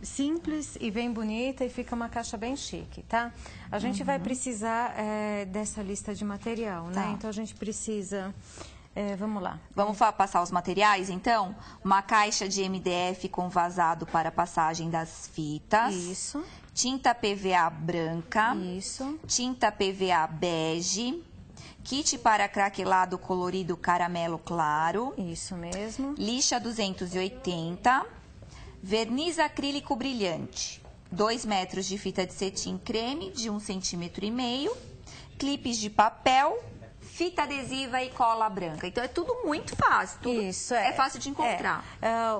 Simples e bem bonita e fica uma caixa bem chique, tá? A gente vai precisar dessa lista de material, né? Tá. Então a gente precisa, vamos lá. Vamos passar os materiais, então? Uma caixa de MDF com vazado para passagem das fitas. Isso. Tinta PVA branca. Isso. Tinta PVA bege. Kit para craquelado colorido caramelo claro. Isso mesmo. Lixa 280. Verniz acrílico brilhante. 2 metros de fita de cetim creme de 1,5 cm. Clipes de papel. Fita adesiva e cola branca. Então, é tudo muito fácil. Tudo Isso, é fácil de encontrar.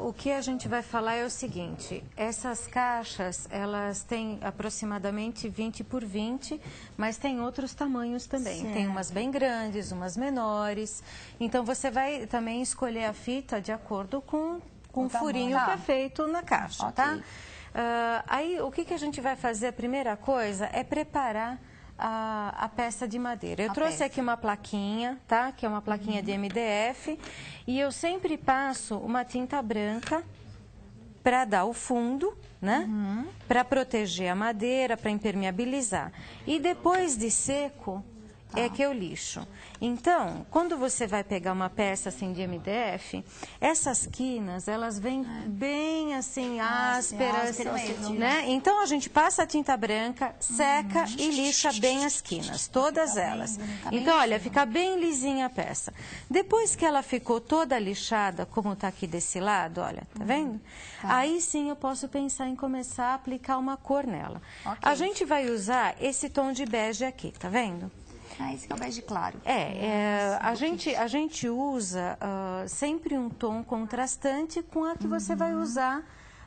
O que a gente vai falar é o seguinte, essas caixas, elas têm aproximadamente 20 por 20, mas tem outros tamanhos também. Certo. Tem umas bem grandes, umas menores. Então, você vai também escolher a fita de acordo com o furinho tamanho. que é feito na caixa, Ok. tá? Aí, o que a gente vai fazer? A primeira coisa é preparar a peça de madeira. Eu trouxe aqui uma plaquinha, tá? Que é uma plaquinha de MDF. E eu sempre passo uma tinta branca para dar o fundo, né? Para proteger a madeira, para impermeabilizar. E depois de seco, é que eu lixo. Então, quando você vai pegar uma peça assim de MDF, essas quinas, elas vêm bem assim, ásperas, né? Então, a gente passa a tinta branca, seca e lixa bem as quinas, todas elas. Então, olha, fica bem lisinha a peça. Depois que ela ficou toda lixada, como tá aqui desse lado, olha, tá vendo? Aí sim eu posso pensar em começar a aplicar uma cor nela. A gente vai usar esse tom de bege aqui, tá vendo? Esse que é o bege claro. A gente usa sempre um tom contrastante com a que você vai usar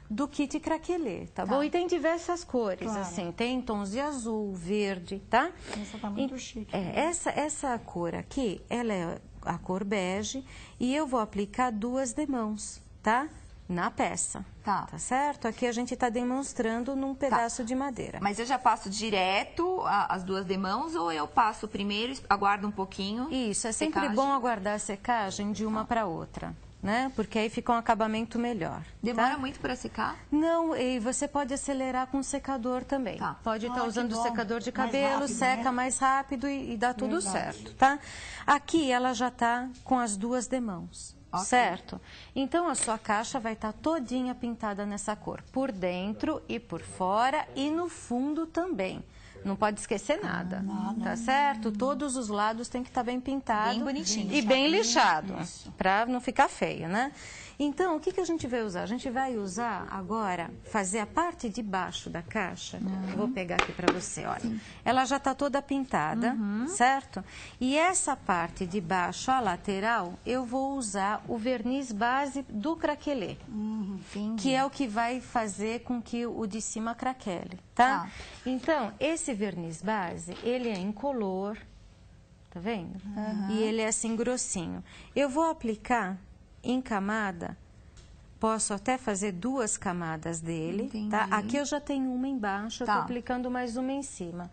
do kit craquelê, tá bom? E tem diversas cores, assim, tem tons de azul, verde, tá? Essa tá muito chique. Essa cor aqui, ela é a cor bege e eu vou aplicar 2 demãos, tá? Na peça, tá certo? Aqui a gente está demonstrando num pedaço de madeira. Mas eu já passo direto as 2 demãos ou eu passo primeiro, aguardo um pouquinho? Isso, é sempre bom aguardar a secagem de uma para outra, né? Porque aí fica um acabamento melhor. Demora muito para secar? Não, e você pode acelerar com o secador também. Pode estar usando o secador de cabelo, rápido, seca né? mais rápido e dá tudo certo, tá? Aqui ela já está com as 2 demãos. Certo? Então, a sua caixa vai estar todinha pintada nessa cor. Por dentro e por fora e no fundo também. Não pode esquecer nada, tá certo? Todos os lados tem que estar bem pintado. Bem bonitinho. E bem lixado, para não ficar feio, né? Então, o que a gente vai usar? A gente vai usar agora, fazer a parte de baixo da caixa. Eu vou pegar aqui para você, olha. Ela já está toda pintada, certo? E essa parte de baixo, a lateral, eu vou usar o verniz base do craquelê. Que é o que vai fazer com que o de cima craquele, tá? Então, esse verniz base, ele é incolor, tá vendo? E ele é assim grossinho. Eu vou aplicar em camada, posso até fazer 2 camadas dele, tá? Aqui eu já tenho uma embaixo, eu tô aplicando mais uma em cima.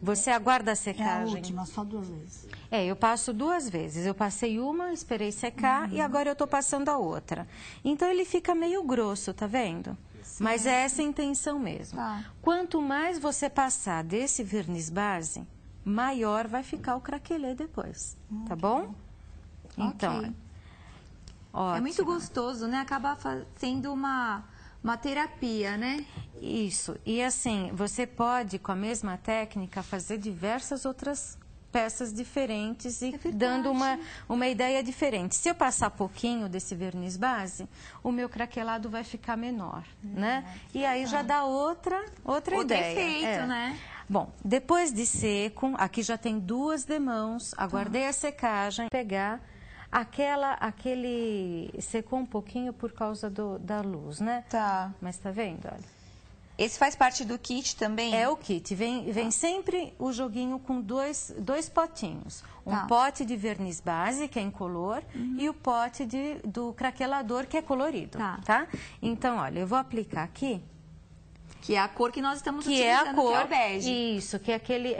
Você aguarda a secagem. É a última, só 2 vezes. Eu passo 2 vezes. Eu passei uma, esperei secar e agora eu tô passando a outra. Então ele fica meio grosso, tá vendo? Mas é essa a intenção mesmo. Quanto mais você passar desse verniz base, maior vai ficar o craquelê depois, tá bom? Então, ótimo. É muito gostoso, né? Acaba sendo uma terapia, né? Isso. E assim, você pode, com a mesma técnica, fazer diversas outras peças diferentes e dando uma ideia diferente. Se eu passar pouquinho desse verniz base, o meu craquelado vai ficar menor, né? E aí já dá outra ideia. Efeito, né? Bom, depois de seco, aqui já tem 2 demãos, aguardei a secagem, pegar aquele secou um pouquinho por causa da luz, né? Mas tá vendo, olha. Esse faz parte do kit também? É o kit. Vem sempre o joguinho com dois potinhos. Um pote de verniz base, que é incolor, e o pote do craquelador, que é colorido, tá? Então, olha, eu vou aplicar aqui Que é a cor que nós estamos que é utilizando, a cor, que é o bege. Isso, que é aquele...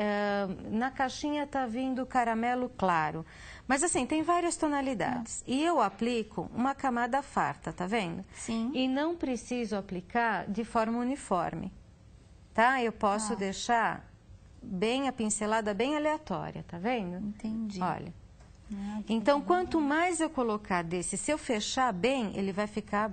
na caixinha tá vindo caramelo claro. Mas assim, tem várias tonalidades. E eu aplico uma camada farta, tá vendo? Sim. E não preciso aplicar de forma uniforme, tá? Eu posso deixar bem a pincelada bem aleatória, tá vendo? Entendi. Olha. Então, quanto mais eu colocar desse, se eu fechar bem, ele vai ficar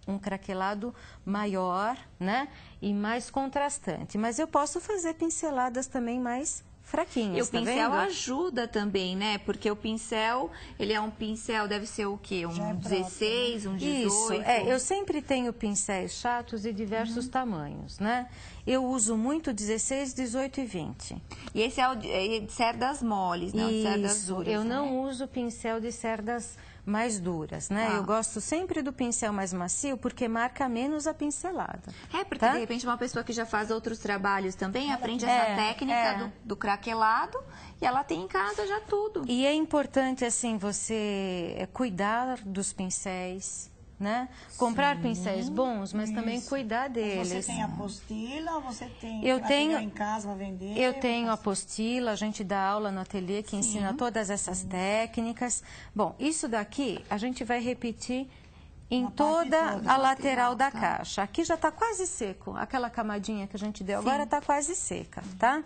um craquelado maior, né? E mais contrastante. Mas eu posso fazer pinceladas também mais fraquinhas, E o pincel tá vendo? ajuda também, né? Porque o pincel, ele é um pincel, deve ser o quê? Um 16, um 18? Isso, eu sempre tenho pincéis chatos de diversos tamanhos, né? Eu uso muito 16, 18 e 20. E esse é o de cerdas moles, não? De cerdas duras, eu né? não uso pincel de cerdas mais duras, né? Tá. Eu gosto sempre do pincel mais macio porque marca menos a pincelada. É, porque tá? de repente uma pessoa que já faz outros trabalhos também aprende essa técnica do craquelado e ela tem em casa já tudo. E é importante, assim, você cuidar dos pincéis, né? Comprar pincéis bons, mas também cuidar deles. Você tem apostila ou você tem Eu tenho em casa para vender? Eu tenho apostila, a gente dá aula no ateliê que ensina todas essas técnicas. Bom, isso daqui a gente vai repetir em toda a lateral da caixa. Aqui já está quase seco, aquela camadinha que a gente deu agora está quase seca, tá?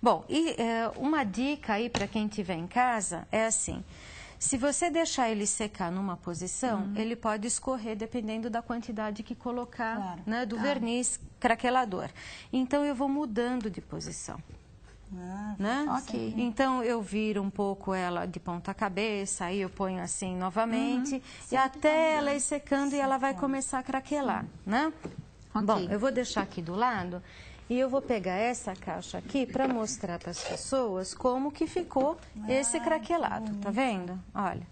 Bom, e uma dica aí para quem estiver em casa é assim... Se você deixar ele secar numa posição, ele pode escorrer dependendo da quantidade que colocar, né, do verniz craquelador. Então, eu vou mudando de posição. Né? Ok. Então, eu viro um pouco ela de ponta cabeça, aí eu ponho assim novamente, e até ela ir secando e ela vai começar a craquelar, né? Ok. Bom, eu vou deixar aqui do lado... E eu vou pegar essa caixa aqui para mostrar para as pessoas como que ficou esse craquelado, tá vendo? Olha.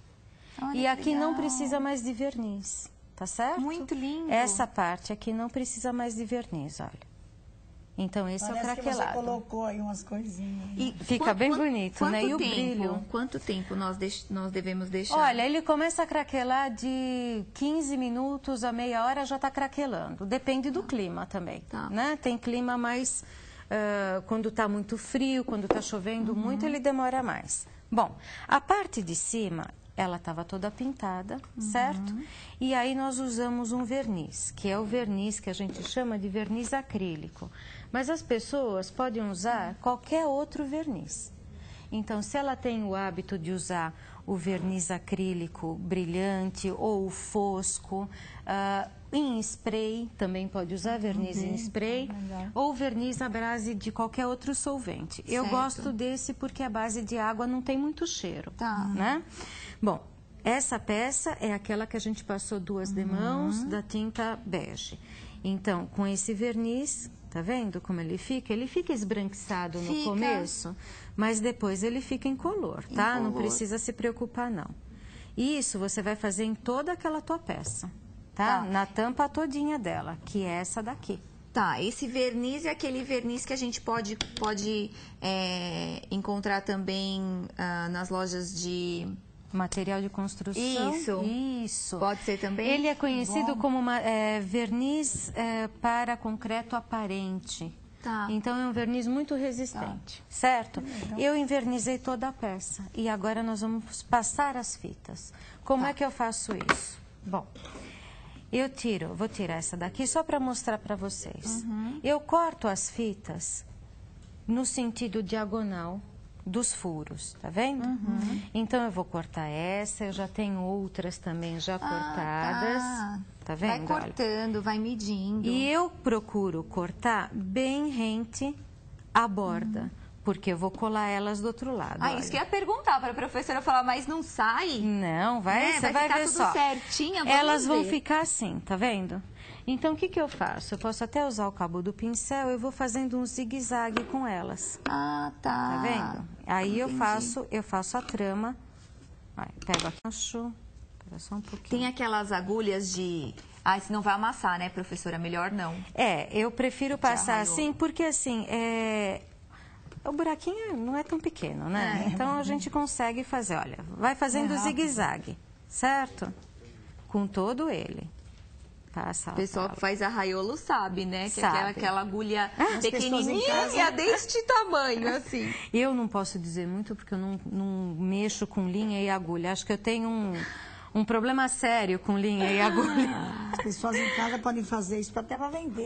E aqui não precisa mais de verniz, tá certo? Muito lindo. Essa parte aqui não precisa mais de verniz, olha. Então, esse é o craquelado. Que você colocou aí umas coisinhas. E fica bem bonito, né? E o brilho. Quanto tempo nós devemos deixar? Olha, ele começa a craquelar de 15 minutos a meia hora, já está craquelando. Depende do clima também, né? Tem clima mais... quando está muito frio, quando está chovendo muito, ele demora mais. Bom, a parte de cima... Ela estava toda pintada, certo? E aí nós usamos um verniz, que é o verniz que a gente chama de verniz acrílico. Mas as pessoas podem usar qualquer outro verniz. Então, se ela tem o hábito de usar o verniz acrílico brilhante ou o fosco, em spray, também pode usar verniz em spray, ou verniz à base de qualquer outro solvente. Eu gosto desse porque a base de água não tem muito cheiro, né? Bom, essa peça é aquela que a gente passou 2 demãos da tinta bege. Então, com esse verniz, tá vendo como ele fica? Ele fica esbranquiçado no começo, mas depois ele fica incolor, tá? Não precisa se preocupar, não. Isso você vai fazer em toda aquela tua peça, tá? Na tampa todinha dela, que é essa daqui. Tá, esse verniz é aquele verniz que a gente pode encontrar também nas lojas de... Material de construção. Isso. Pode ser também? Ele é conhecido como verniz para concreto aparente. Tá. Então, é um verniz muito resistente, certo? Eu invernizei toda a peça e agora nós vamos passar as fitas. Como é que eu faço isso? Bom, vou tirar essa daqui só para mostrar para vocês. Eu corto as fitas no sentido diagonal dos furos, tá vendo? Então, eu vou cortar essa, eu já tenho outras também já cortadas, tá vendo? Vai cortando, vai medindo. E eu procuro cortar bem rente a borda, porque eu vou colar elas do outro lado. Isso que eu ia perguntar para a professora falar, mas não sai? Não, você vai ver só. Tudo certinho, elas vão ficar assim, tá vendo? Então, o que eu faço? Eu posso até usar o cabo do pincel, eu vou fazendo um zigue-zague com elas. Tá. Tá vendo? Aí eu faço a trama. Pego aqui, pega só um pouquinho. Tem aquelas agulhas de... senão vai amassar, né, professora? Melhor não. Eu prefiro passar assim, porque assim, o buraquinho não é tão pequeno, né? Então, a gente consegue fazer, olha, vai fazendo zigue-zague, certo? Com todo ele. Passa O pessoal que faz arraiolo sabe, né? Que Sabe. é aquela agulha pessoas em pequenininha casa- deste tamanho, assim. Eu não posso dizer muito porque eu não mexo com linha e agulha. Acho que eu tenho um problema sério com linha e agulha. As pessoas em casa podem fazer isso até para vender.